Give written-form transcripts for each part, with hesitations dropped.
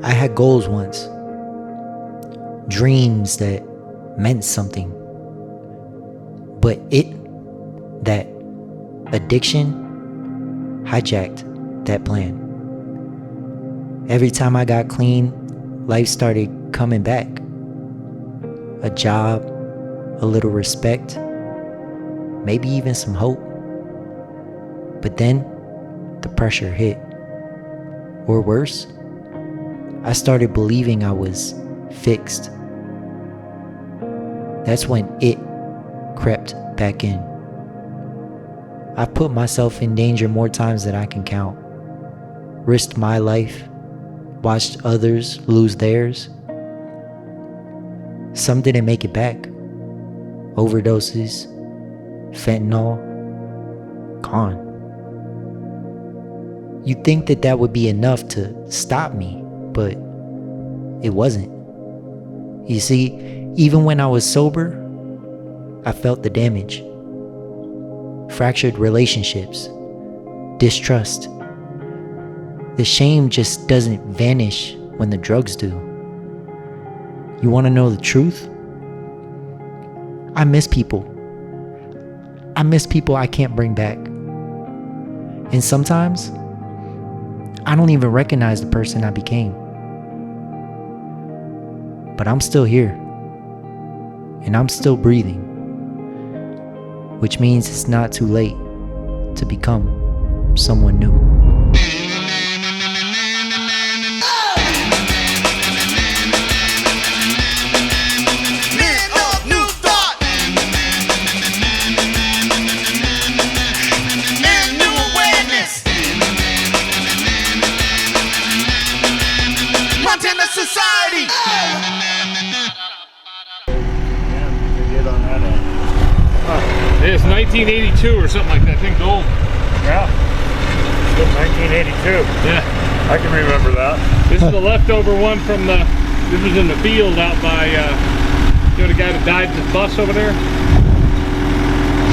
I had goals once, dreams that meant something, but that addiction, hijacked that plan. Every time I got clean, life started coming back. A job, a little respect, maybe even some hope. But then the pressure hit. Or worse, I started believing I was fixed. That's when it crept back in. I've put myself in danger more times than I can count. Risked my life, watched others lose theirs. Some didn't make it back. Overdoses, fentanyl, gone. You'd think that would be enough to stop me, but it wasn't. You see, even when I was sober, I felt the damage. Fractured relationships, distrust. The shame just doesn't vanish when the drugs do. You want to know the truth? I miss people. I miss people I can't bring back. And sometimes, I don't even recognize the person I became. But I'm still here. And I'm still breathing. Which means it's not too late to become someone new. Society. It's 1982 or something like that. Thing's old. Yeah. Good 1982. Yeah. I can remember that. This is the leftover one from this was in the field out by, you know the guy that died in the bus over there?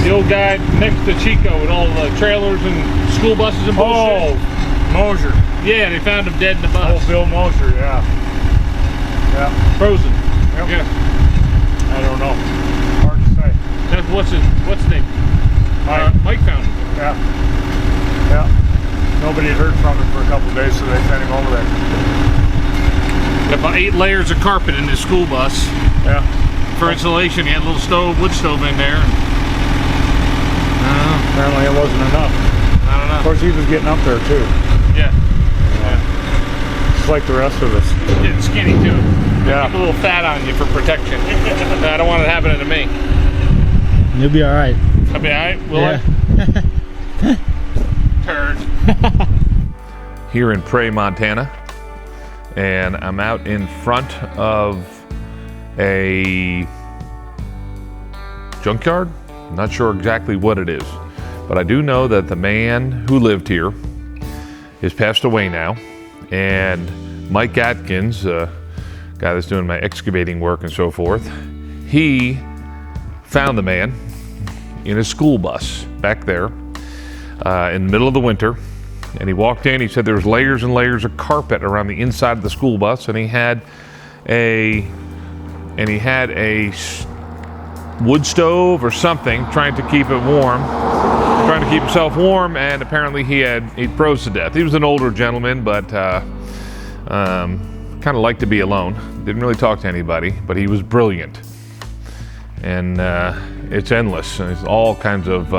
The old guy next to Chico with all the trailers and school buses and bullshit. Oh, Mosier. Yeah, they found him dead in the bus. Oh, Bill Mosier, yeah. Yeah. Frozen. Yep. Yeah. I don't know. Hard to say. That's what's his name? Mike found him. Yeah. Yeah. Nobody had heard from him for a couple of days, so they sent him over there. Got about 8 layers of carpet in his school bus. Yeah. For insulation, he had a little wood stove in there. Apparently it wasn't enough. I don't know. Of course, he was getting up there too. Yeah. Just like the rest of us. Getting skinny too. Yeah. Keep a little fat on you for protection. I don't want it happening to me. You'll be all right. I'll be all right. Will I? Turd. Here in Prairie, Montana, and I'm out in front of a junkyard. I'm not sure exactly what it is, but I do know that the man who lived here has passed away now, and Mike Atkins, guy that's doing my excavating work and so forth, he found the man in a school bus back there in the middle of the winter. And he walked in, he said there was layers and layers of carpet around the inside of the school bus, and he had a wood stove or something trying to keep it warm, trying to keep himself warm, and apparently he froze to death. He was an older gentleman, but kind of liked to be alone. Didn't really talk to anybody, but he was brilliant. And it's endless. And it's all kinds of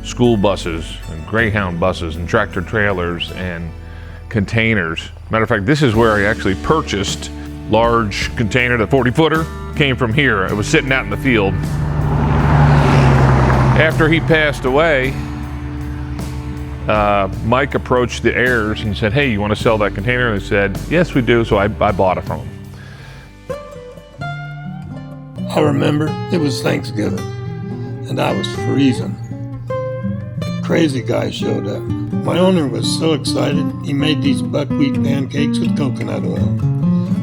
school buses and Greyhound buses and tractor trailers and containers. Matter of fact, this is where I actually purchased large container. The 40-footer came from here. It was sitting out in the field. After he passed away, Mike approached the heirs and said, "Hey, you want to sell that container?" And they said, "Yes, we do." So I bought it from him. I remember it was Thanksgiving, and I was freezing. A crazy guy showed up. My owner was so excited, he made these buckwheat pancakes with coconut oil.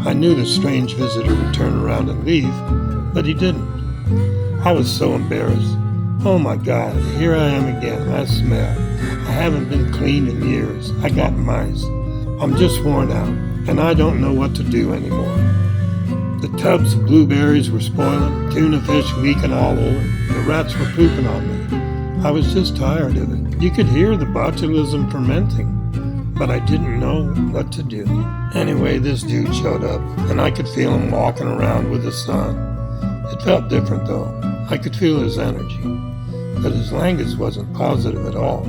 I knew the strange visitor would turn around and leave, but he didn't. I was so embarrassed. Oh my God, here I am again. I smell. I haven't been clean in years. I got mice. I'm just worn out. and I don't know what to do anymore. The tubs of blueberries were spoiling, tuna fish leaking all over, the rats were pooping on me. I was just tired of it. You could hear the botulism fermenting, but I didn't know what to do. Anyway, this dude showed up, and I could feel him walking around with his son. It felt different though. I could feel his energy, but his language wasn't positive at all.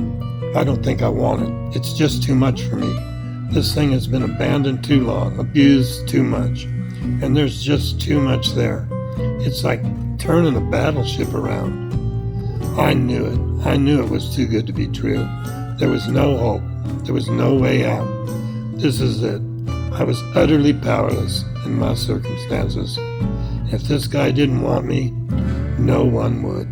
I don't think I want it. It's just too much for me. This thing has been abandoned too long, abused too much, and there's just too much there. It's like turning a battleship around. I knew it. I knew it was too good to be true. There was no hope. There was no way out. This is it. I was utterly powerless in my circumstances. If this guy didn't want me, no one would.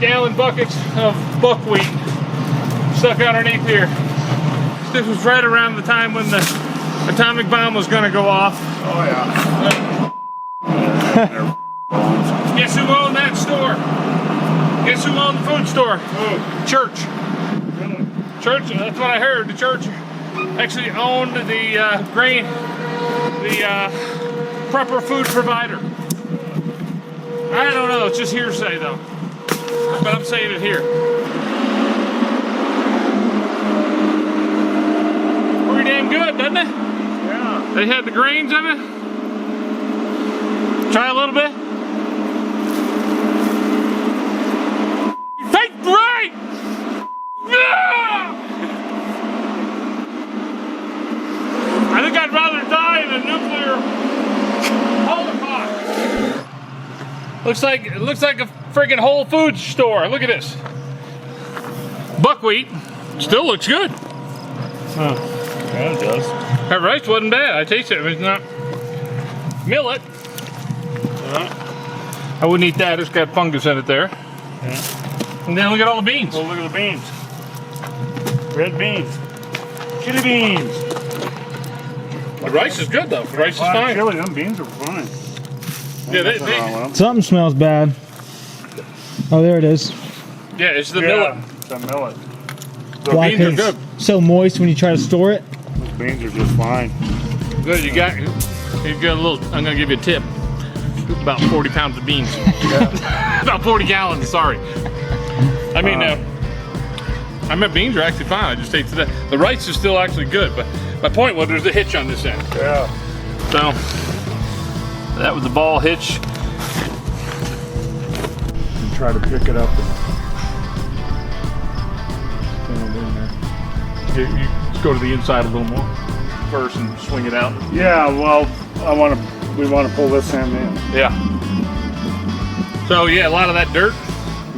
Gallon buckets of buckwheat stuck underneath here. This was right around the time when the atomic bomb was going to go off. Oh yeah. Guess who owned that store? Guess who owned the food store? Who? Church. Church, that's what I heard. The church actually owned the grain, the proper food provider. I don't know, it's just hearsay though. But I'm saying it here. Pretty damn good, doesn't it? Yeah. They had the grains in it. Try a little bit. Take right! I think I'd rather die in a nuclear holocaust. Looks like a friggin' Whole Foods store. Look at this. Buckwheat still looks good. Huh. Yeah, it does. That rice wasn't bad. I tasted it. It's not millet. I wouldn't eat that. It's got fungus in it there. Yeah. And then look at all the beans. Oh, look at the beans. Red beans. Chili beans. The rice is good though. The rice is fine. Chili, them beans are fine. Yeah, Nothing wrong with them. Something smells bad. Oh, there it is. yeah, it's the millet. It's a millet. The Why? beans are 'Cause good. it's so moist when you try to store it. Those beans are just fine. Good. You got a little. I'm gonna give you a tip. About 40 pounds of beans. Yeah. About 40 gallons. Sorry. I mean, I meant beans are actually fine. I just tasted that. The rice is still actually good, but my point was there's a hitch on this end. Yeah. So that was the ball hitch. And try to pick it up and stand in there. You go to the inside a little more first and swing it out. Yeah, well, we want to pull this end in. Yeah. So yeah, a lot of that dirt.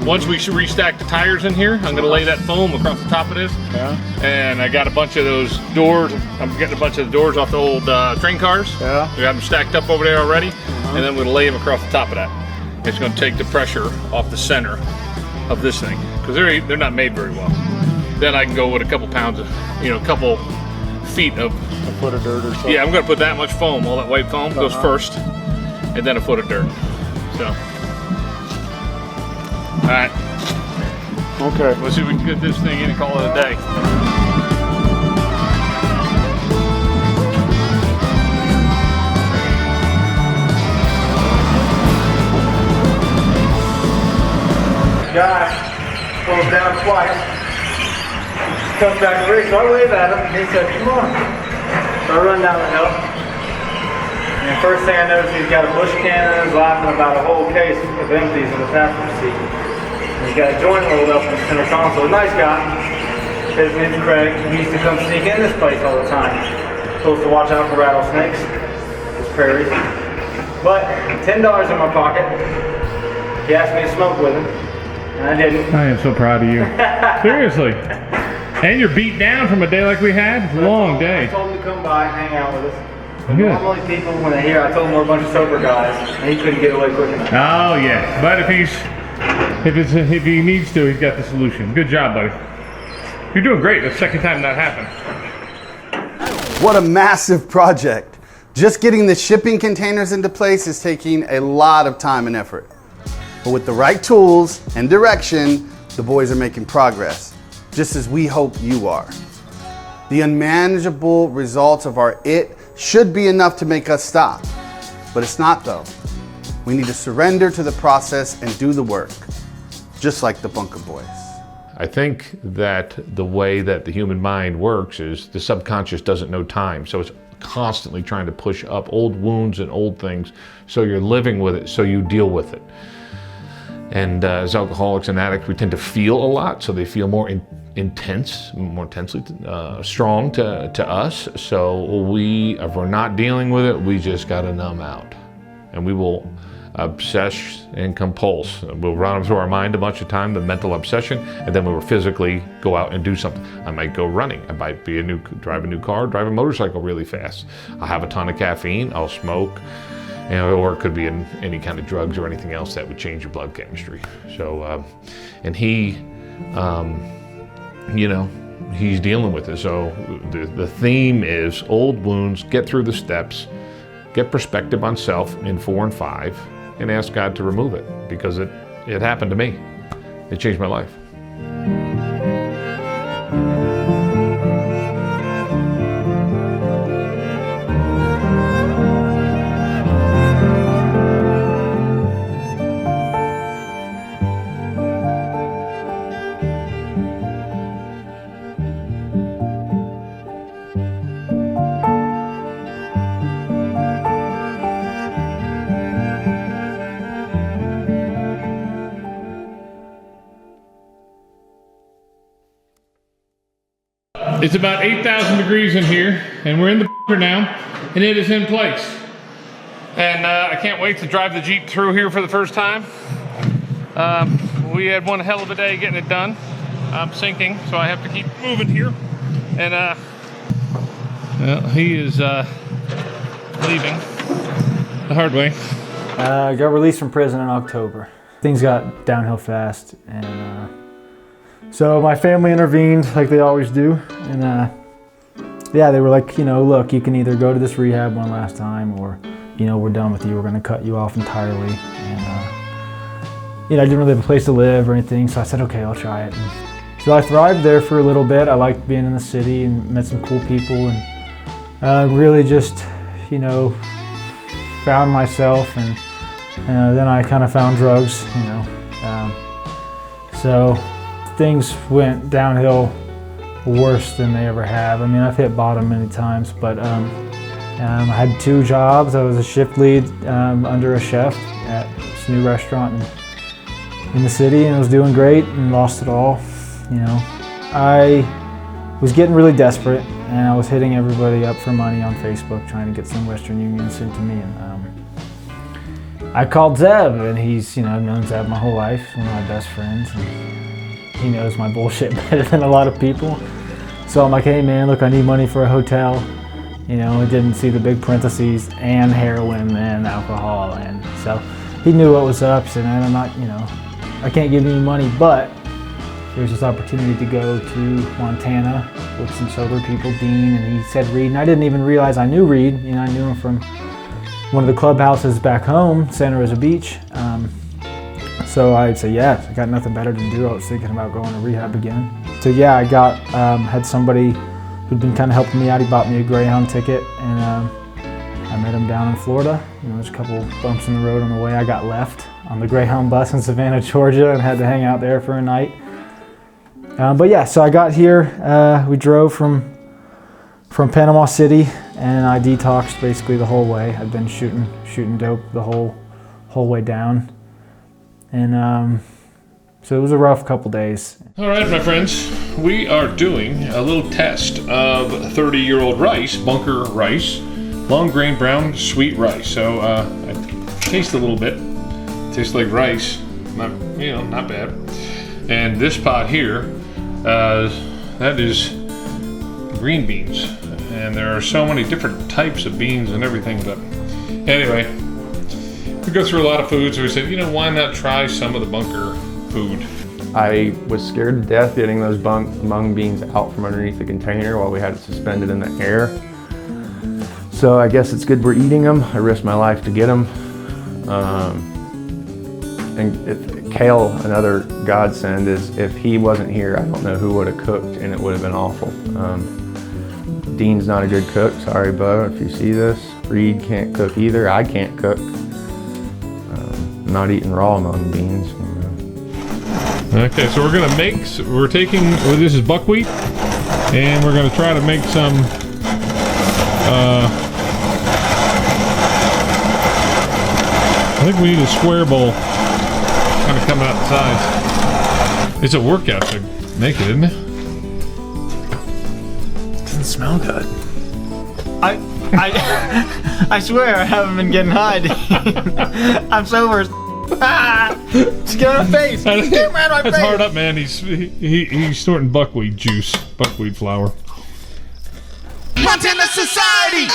Once we restack the tires in here, I'm gonna lay that foam across the top of this. Yeah. And I got a bunch of those doors. I'm getting a bunch of the doors off the old train cars. Yeah. We got them stacked up over there already. And then I'm gonna lay them across the top of that. It's gonna take the pressure off the center of this thing because they're not made very well. Then I can go with a couple pounds of, a couple feet of. A foot of dirt or something. Yeah, I'm gonna put that much foam. All that white foam goes first, and then a foot of dirt. So. All right, Okay. let's see if we can get this thing in and call it a day. Guy goes down twice, comes back to race, so I wave at him, and he said, come on. So I run down the hill, and the first thing I notice, he's got a bush can in his lap and about a whole case of empties in the passenger seat. And he's got a joint rolled up in the center console. Nice guy. His name's Craig. He used to come sneak in this place all the time. Supposed to watch out for rattlesnakes, this prairie. But $10 in my pocket. He asked me to smoke with him, and I didn't. I am so proud of you. Seriously. And you're beat down from a day like we had. It's a long day. I told him to come by, hang out with us. But Good. normally people, when they hear I told them we're a bunch of sober guys, and he couldn't get away quick enough. Oh yeah, but if he needs to, he's got the solution. Good job, buddy. You're doing great. That's the second time that happened. What a massive project. Just getting the shipping containers into place is taking a lot of time and effort. But with the right tools and direction, the boys are making progress, just as we hope you are. The unmanageable results of our it should be enough to make us stop. But it's not though. We need to surrender to the process and do the work, just like the Bunker Boys. I think that the way that the human mind works is the subconscious doesn't know time. So it's constantly trying to push up old wounds and old things. So you're living with it, so you deal with it. And as alcoholics and addicts, we tend to feel a lot. So they feel more intense, more intensely strong to us. So if we're not dealing with it, we just got to numb out. And we will obsess and compulse. We'll run them through our mind a bunch of time, the mental obsession, and then we will physically go out and do something. I might go running. I might drive a new car, drive a motorcycle really fast. I'll have a ton of caffeine. I'll smoke, or it could be in any kind of drugs or anything else that would change your blood chemistry. So, and he, he's dealing with it. So the theme is old wounds, get through the steps, get perspective on self in 4 and 5, and ask God to remove it, because it happened to me. It changed my life. It's about 8,000 degrees in here, and we're in the bunker now, and it is in place. And I can't wait to drive the Jeep through here for the first time. We had one hell of a day getting it done. I'm sinking, so I have to keep moving here. And well, he is leaving the hard way. I got released from prison in October. Things got downhill fast, and so my family intervened like they always do, and yeah, they were like, look, you can either go to this rehab one last time, or we're done with you. We're gonna cut you off entirely. And I didn't really have a place to live or anything, so I said, okay, I'll try it. And so I thrived there for a little bit. I liked being in the city and met some cool people, and really just found myself, and then I kind of found drugs. So things went downhill worse than they ever have. I mean, I've hit bottom many times, but I had 2 jobs. I was a shift lead under a chef at this new restaurant in the city, and I was doing great, and lost it all. I was getting really desperate, and I was hitting everybody up for money on Facebook, trying to get some Western Union sent to me. And I called Zeb, and he's known Zeb my whole life, one of my best friends. And he knows my bullshit better than a lot of people. So I'm like, hey man, look, I need money for a hotel. I didn't see the big parentheses, and heroin and alcohol. And so he knew what was up. So I'm not, I can't give you any money, but there's this opportunity to go to Montana with some sober people, Dean, and he said Reed. And I didn't even realize I knew Reed. I knew him from one of the clubhouses back home, Santa Rosa Beach. So I'd say, yeah, I got nothing better to do. I was thinking about going to rehab again. So yeah, I had somebody who'd been kind of helping me out. He bought me a Greyhound ticket, and I met him down in Florida. There's a couple bumps in the road on the way. I got left on the Greyhound bus in Savannah, Georgia, and had to hang out there for a night. But yeah, so I got here. We drove from Panama City, and I detoxed basically the whole way. I'd been shooting dope the whole way down. And So it was a rough couple days. All right, my friends, we are doing a little test of 30-year-old rice, bunker rice, long grain brown sweet rice. So I taste a little bit. Tastes like rice, not bad. And this pot here, that is green beans, and there are so many different types of beans and everything. But anyway, we go through a lot of foods, so we said, why not try some of the bunker food? I was scared to death getting those mung beans out from underneath the container while we had it suspended in the air. So I guess it's good we're eating them. I risked my life to get them. And kale, another godsend, is if he wasn't here, I don't know who would have cooked, and it would have been awful. Dean's not a good cook. Sorry, Bo, if you see this. Reed can't cook either. I can't cook. I'm not eating raw mung beans. Okay, so we're taking, this is buckwheat, and we're going to try to make some, I think we need a square bowl, kind of coming out the sides. It's a workout to make it, isn't it? It doesn't smell good. I swear I haven't been getting high, dude. I'm sober. Just get on my face. Get on my face. That's hard up, man. He's snorting buckwheat juice, buckwheat flour. Montana Society!